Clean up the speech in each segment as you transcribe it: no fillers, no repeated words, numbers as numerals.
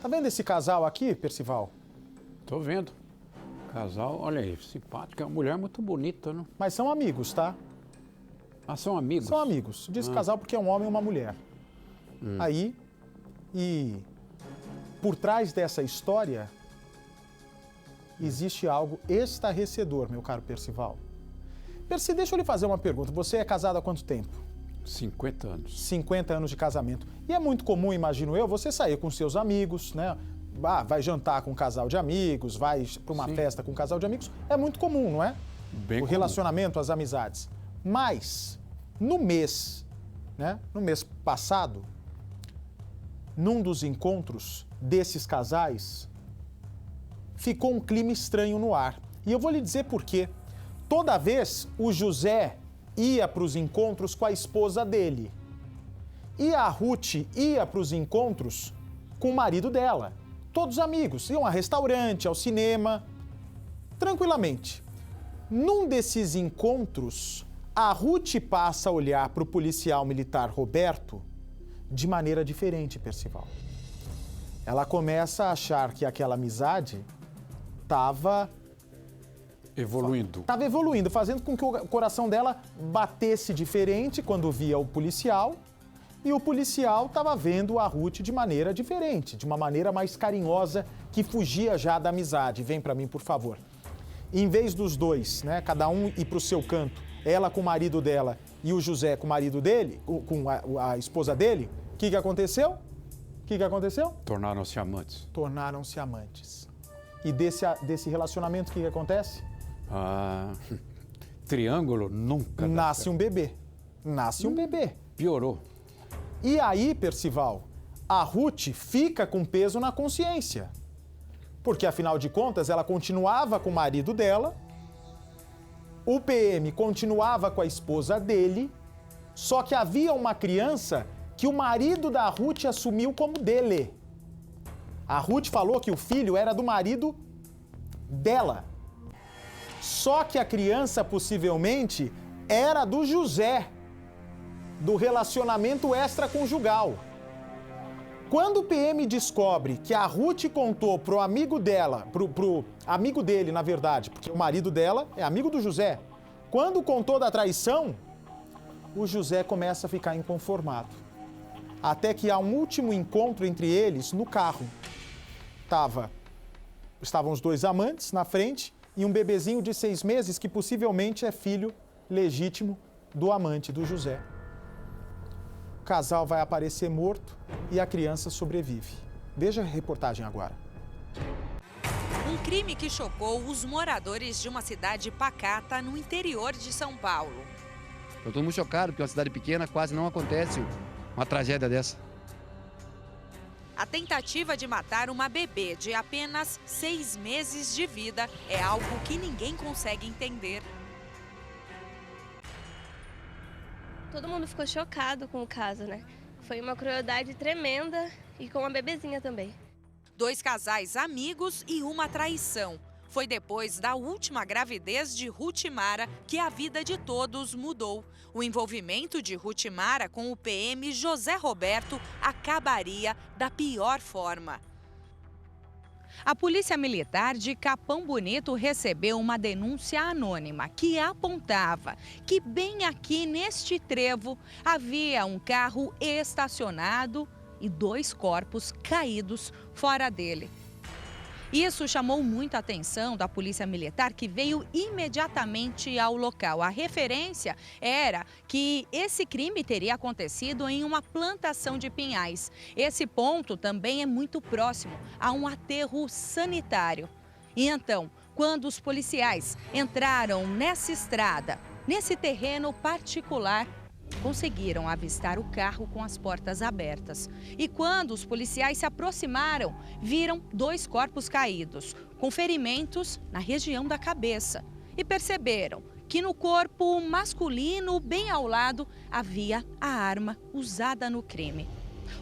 Tá vendo esse casal aqui, Percival? Tô vendo. Casal, olha aí, simpática. Mulher muito bonita, né? Mas são amigos, tá? Ah, são amigos? São amigos. Diz casal porque é um homem e uma mulher. Aí, e por trás dessa história, existe algo estarrecedor, meu caro Percival. Percy, deixa eu lhe fazer uma pergunta. Você é casado há quanto tempo? 50 anos. 50 anos de casamento. E é muito comum, imagino eu, você sair com seus amigos, né? Vai jantar com um casal de amigos, vai para uma festa com um casal de amigos. É muito comum, não é? Bem o comum. Relacionamento, as amizades. Mas, no mês passado, num dos encontros desses casais, ficou um clima estranho no ar. E eu vou lhe dizer por quê. Toda vez o José ia para os encontros com a esposa dele. E a Ruth ia para os encontros com o marido dela. Todos amigos, iam a restaurante, ao cinema, tranquilamente. Num desses encontros, a Ruth passa a olhar para o policial militar Roberto de maneira diferente, Percival. Ela começa a achar que aquela amizade estava evoluindo, fazendo com que o coração dela batesse diferente quando via o policial. E o policial estava vendo a Ruth de maneira diferente, de uma maneira mais carinhosa, que fugia já da amizade. Vem para mim, por favor. Em vez dos dois, né, cada um ir para o seu canto, ela com o marido dela e o José com o marido dele, com a esposa dele, o que aconteceu? Tornaram-se amantes. Tornaram-se amantes. E desse relacionamento, o que acontece? Triângulo nunca Nasce um bebê. Piorou. E aí, Percival, a Ruth fica com peso na consciência. Porque, afinal de contas, ela continuava com o marido dela, o PM continuava com a esposa dele, só que havia uma criança que o marido da Ruth assumiu como dele. A Ruth falou que o filho era do marido dela. Só que a criança, possivelmente, era do José, do relacionamento extraconjugal. Quando o PM descobre que a Ruth contou pro amigo dela, pro amigo dele, na verdade, porque o marido dela é amigo do José, quando contou da traição, o José começa a ficar inconformado. Até que há um último encontro entre eles no carro. Estavam os dois amantes na frente e um bebezinho de 6 meses que possivelmente é filho legítimo do amante, do José. O casal vai aparecer morto e a criança sobrevive. Veja a reportagem agora. Um crime que chocou os moradores de uma cidade pacata no interior de São Paulo. Eu estou muito chocado porque uma cidade pequena quase não acontece uma tragédia dessa. A tentativa de matar uma bebê de apenas 6 meses de vida é algo que ninguém consegue entender. Todo mundo ficou chocado com o caso, né? Foi uma crueldade tremenda e com uma bebezinha também. 2 casais amigos e uma traição. Foi depois da última gravidez de Ruth Mara que a vida de todos mudou. O envolvimento de Ruth Mara com o PM José Roberto acabaria da pior forma. A Polícia Militar de Capão Bonito recebeu uma denúncia anônima que apontava que bem aqui neste trevo havia um carro estacionado e 2 corpos caídos fora dele. Isso chamou muito a atenção da Polícia Militar, que veio imediatamente ao local. A referência era que esse crime teria acontecido em uma plantação de pinhais. Esse ponto também é muito próximo a um aterro sanitário. E então, quando os policiais entraram nessa estrada, nesse terreno particular, conseguiram avistar o carro com as portas abertas. E quando os policiais se aproximaram, viram 2 corpos caídos, com ferimentos na região da cabeça. E perceberam que no corpo masculino, bem ao lado, havia a arma usada no crime.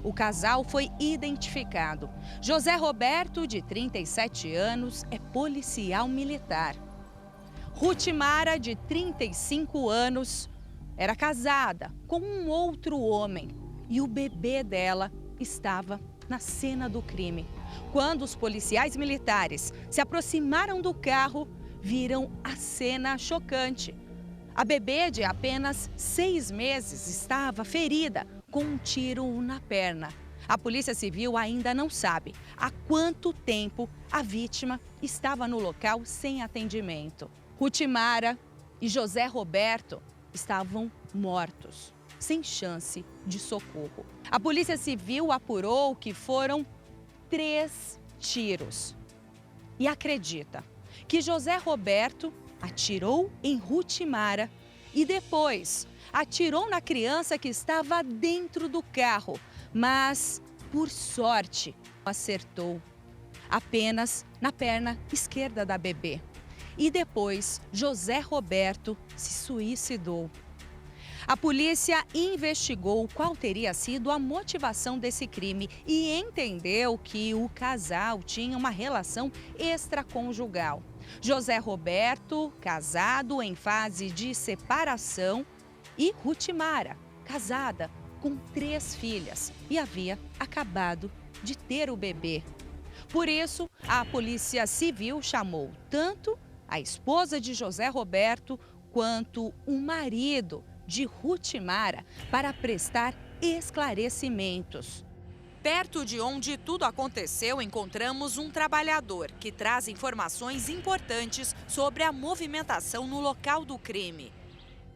O casal foi identificado. José Roberto, de 37 anos, é policial militar. Ruth Mara, de 35 anos, era casada com um outro homem e o bebê dela estava na cena do crime. Quando os policiais militares se aproximaram do carro, viram a cena chocante. A bebê de apenas 6 meses estava ferida com um tiro na perna. A Polícia Civil ainda não sabe há quanto tempo a vítima estava no local sem atendimento. Rutimara e José Roberto estavam mortos, sem chance de socorro. A Polícia Civil apurou que foram 3 tiros. E acredita que José Roberto atirou em Rutimara e depois atirou na criança que estava dentro do carro, mas, por sorte, acertou apenas na perna esquerda da bebê. E depois, José Roberto se suicidou. A polícia investigou qual teria sido a motivação desse crime e entendeu que o casal tinha uma relação extraconjugal. José Roberto, casado em fase de separação, e Rutimara, casada com 3 filhas e havia acabado de ter o bebê. Por isso, a Polícia Civil chamou tanto a esposa de José Roberto quanto o marido de Rutimara para prestar esclarecimentos. Perto de onde tudo aconteceu, encontramos um trabalhador que traz informações importantes sobre a movimentação no local do crime.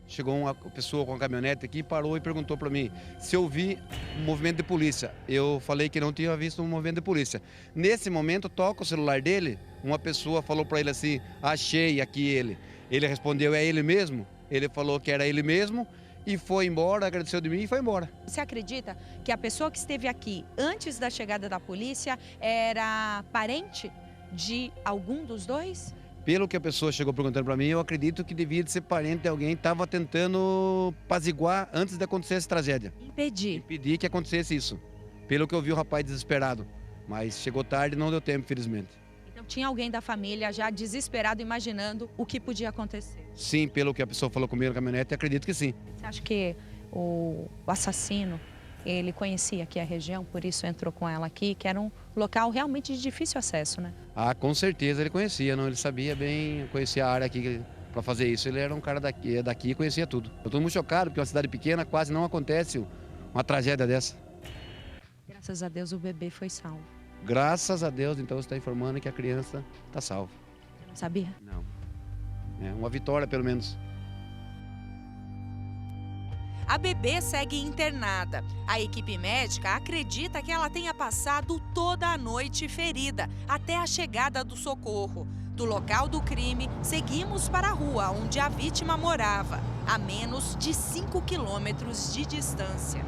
Chegou uma pessoa com a caminhonete aqui, parou e perguntou para mim se eu vi um movimento de polícia. Eu falei que não tinha visto um movimento de polícia. Nesse momento, toca o celular dele, uma pessoa falou para ele assim, achei aqui ele. Ele respondeu, é ele mesmo? Ele falou que era ele mesmo e foi embora, agradeceu de mim e foi embora. Você acredita que a pessoa que esteve aqui antes da chegada da polícia era parente de algum dos dois? Pelo que a pessoa chegou perguntando para mim, eu acredito que devia de ser parente de alguém que estava tentando apaziguar antes de acontecer essa tragédia. Impedir que acontecesse isso. Pelo que eu vi o rapaz desesperado. Mas chegou tarde e não deu tempo, infelizmente. Então tinha alguém da família já desesperado, imaginando o que podia acontecer? Sim, pelo que a pessoa falou comigo na caminhonete, acredito que sim. Você acha que o assassino, ele conhecia aqui a região, por isso entrou com ela aqui, que era um local realmente de difícil acesso, né? Ah, com certeza ele conhecia, não? Ele sabia bem, conhecia a área aqui para fazer isso. Ele era um cara daqui e conhecia tudo. Eu estou muito chocado, porque uma cidade pequena quase não acontece uma tragédia dessa. Graças a Deus o bebê foi salvo. Graças a Deus, então você está informando que a criança está salva. Você não sabia? Não. É uma vitória, pelo menos. A bebê segue internada. A equipe médica acredita que ela tenha passado toda a noite ferida, até a chegada do socorro. Do local do crime, seguimos para a rua onde a vítima morava, a menos de 5 quilômetros de distância.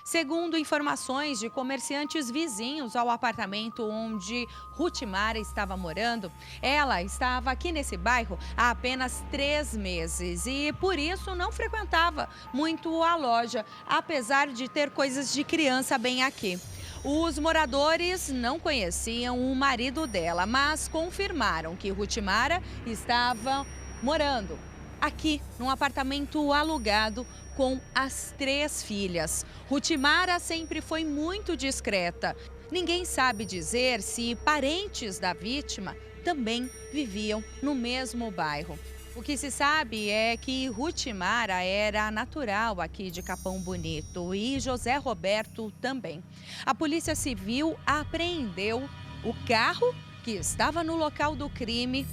Segundo informações de comerciantes vizinhos ao apartamento onde Rutimara estava morando, ela estava aqui nesse bairro há apenas 3 meses e, por isso, não frequentava muito a loja, apesar de ter coisas de criança bem aqui. Os moradores não conheciam o marido dela, mas confirmaram que Rutimara estava morando aqui num apartamento alugado com as 3 filhas. Rutimara sempre foi muito discreta. Ninguém sabe dizer se parentes da vítima também viviam no mesmo bairro. O que se sabe é que Rutimara era natural aqui de Capão Bonito e José Roberto também. A Polícia Civil apreendeu o carro que estava no local do crime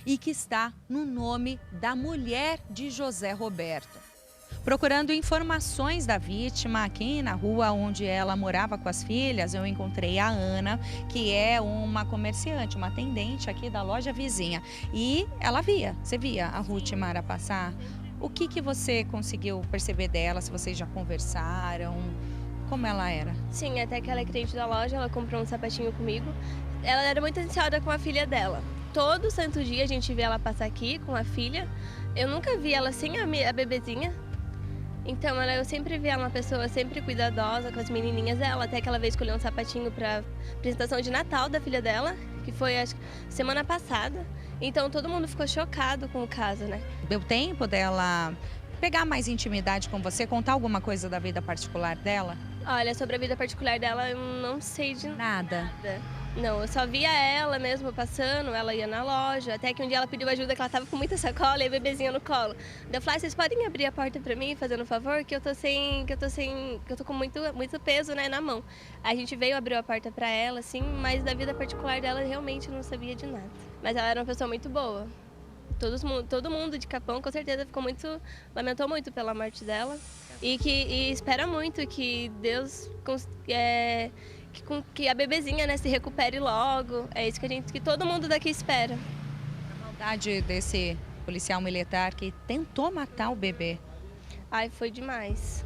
e que está no nome da mulher de José Roberto. Procurando informações da vítima aqui na rua onde ela morava com as filhas, eu encontrei a Ana, que é uma comerciante, uma atendente aqui da loja vizinha. E ela você via a Rutimara passar. O que você conseguiu perceber dela, se vocês já conversaram? Como ela era? Sim, até que ela é cliente da loja, ela comprou um sapatinho comigo. Ela era muito ansiosa com a filha dela. Todo santo dia a gente vê ela passar aqui com a filha. Eu nunca vi ela sem a bebezinha. Então eu sempre vi ela uma pessoa sempre cuidadosa com as menininhas dela, até que ela veio escolher um sapatinho para apresentação de Natal da filha dela, que foi acho, semana passada. Então todo mundo ficou chocado com o caso, né? Deu tempo dela pegar mais intimidade com você, contar alguma coisa da vida particular dela? Olha, sobre a vida particular dela, eu não sei de nada. Não, eu só via ela mesmo passando, ela ia na loja, até que um dia ela pediu ajuda, que ela tava com muita sacola e a bebezinha no colo. Daí eu falei, vocês podem abrir a porta pra mim, fazendo um favor, que eu tô com muito peso, né, na mão. A gente veio, abriu a porta pra ela, assim, mas da vida particular dela realmente eu não sabia de nada. Mas ela era uma pessoa muito boa. Todo mundo de Capão, com certeza, lamentou muito pela morte dela e espera muito que Deus que a bebezinha, né, se recupere logo. É isso que todo mundo daqui espera. A maldade desse policial militar que tentou matar o bebê. Ai, foi demais.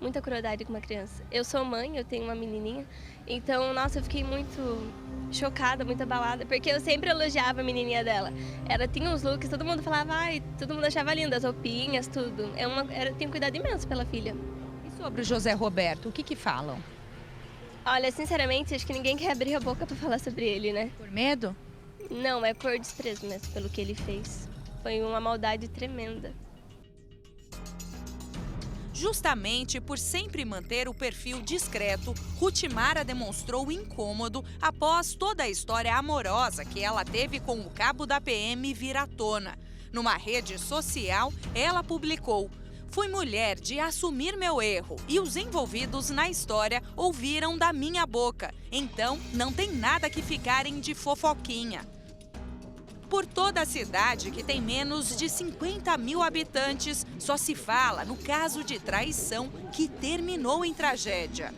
Muita crueldade com uma criança. Eu sou mãe, eu tenho uma menininha, então, nossa, eu fiquei muito chocada, muito abalada, porque eu sempre elogiava a menininha dela. Ela tinha uns looks, todo mundo falava, ai, todo mundo achava linda, as roupinhas, tudo. Tem um cuidado imenso pela filha. E sobre o José Roberto, o que falam? Olha, sinceramente, acho que ninguém quer abrir a boca para falar sobre ele, né? Por medo? Não, é por desprezo mesmo, pelo que ele fez. Foi uma maldade tremenda. Justamente por sempre manter o perfil discreto, Rutimara demonstrou incômodo após toda a história amorosa que ela teve com o cabo da PM vir à tona. Numa rede social, ela publicou: "Fui mulher de assumir meu erro e os envolvidos na história ouviram da minha boca. Então, não tem nada que ficarem de fofoquinha." Por toda a cidade, que tem menos de 50 mil habitantes, só se fala no caso de traição que terminou em tragédia.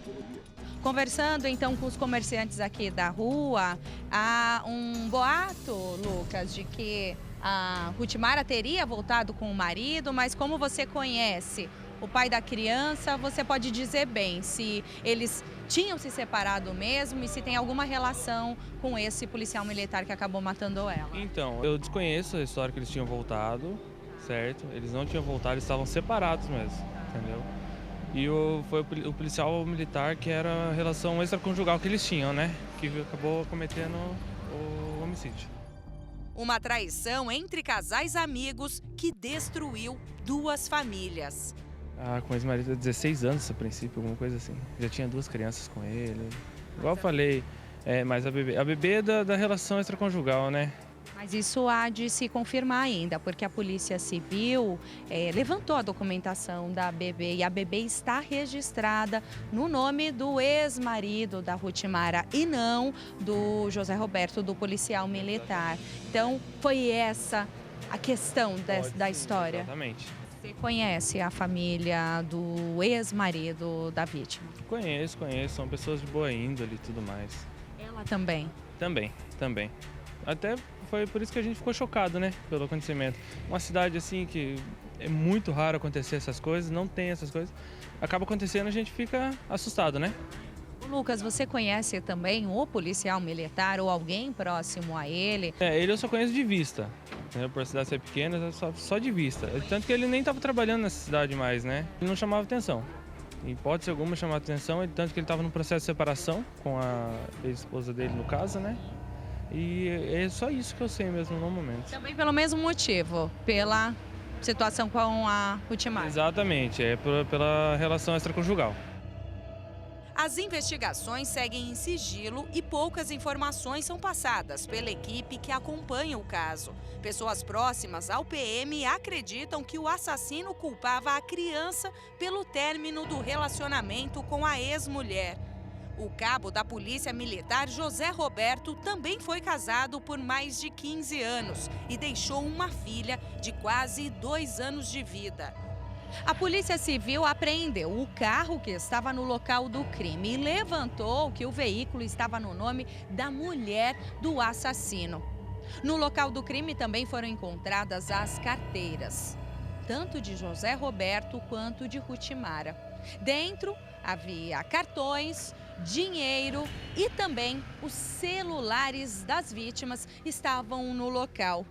Conversando então com os comerciantes aqui da rua, há um boato, Lucas, de que a Rutimara teria voltado com o marido, mas como você conhece o pai da criança, você pode dizer bem se eles tinham se separado mesmo e se tem alguma relação com esse policial militar que acabou matando ela. Então, eu desconheço a história que eles tinham voltado, certo? Eles não tinham voltado, eles estavam separados mesmo, entendeu? E foi o policial militar que era a relação extraconjugal que eles tinham, né? Que acabou cometendo o homicídio. Uma traição entre casais amigos que destruiu duas famílias. Com ex-marido há 16 anos, a princípio, alguma coisa assim. Já tinha 2 crianças com ele. Igual eu falei, mas a bebê é da relação extraconjugal, né? Mas isso há de se confirmar ainda, porque a Polícia Civil levantou a documentação da bebê e a bebê está registrada no nome do ex-marido da Rutimara e não do José Roberto, do policial militar. Então, foi essa a questão da história. Exatamente. Você conhece a família do ex-marido da vítima? Conheço. São pessoas de boa índole e tudo mais. Ela também? Também. Até foi por isso que a gente ficou chocado, né, pelo acontecimento. Uma cidade assim que é muito raro acontecer essas coisas, não tem essas coisas. Acaba acontecendo, a gente fica assustado, né? Lucas, você conhece também o policial militar ou alguém próximo a ele? Ele eu só conheço de vista, né? Por a cidade ser pequena, só de vista. Tanto que ele nem estava trabalhando nessa cidade mais, né? Ele não chamava atenção. Em hipótese alguma chamava atenção, tanto que ele estava num processo de separação com a ex-esposa dele, no caso, né? E é só isso que eu sei mesmo no momento. Também pelo mesmo motivo, pela situação com a Rutimara. Exatamente, pela relação extraconjugal. As investigações seguem em sigilo e poucas informações são passadas pela equipe que acompanha o caso. Pessoas próximas ao PM acreditam que o assassino culpava a criança pelo término do relacionamento com a ex-mulher. O cabo da Polícia Militar, José Roberto, também foi casado por mais de 15 anos e deixou uma filha de quase 2 anos de vida. A Polícia Civil apreendeu o carro que estava no local do crime e levantou que o veículo estava no nome da mulher do assassino. No local do crime também foram encontradas as carteiras, tanto de José Roberto quanto de Rutimara. Dentro havia cartões, dinheiro e também os celulares das vítimas estavam no local.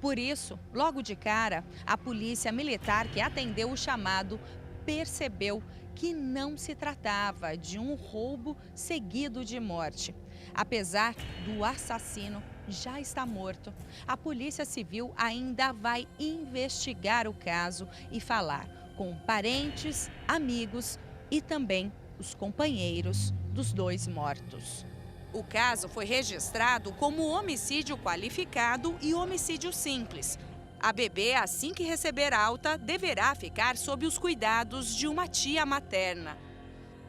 Por isso, logo de cara, a polícia militar que atendeu o chamado percebeu que não se tratava de um roubo seguido de morte. Apesar do assassino já estar morto, a Polícia Civil ainda vai investigar o caso e falar com parentes, amigos e também os companheiros dos 2 mortos. O caso foi registrado como homicídio qualificado e homicídio simples. A bebê, assim que receber alta, deverá ficar sob os cuidados de uma tia materna.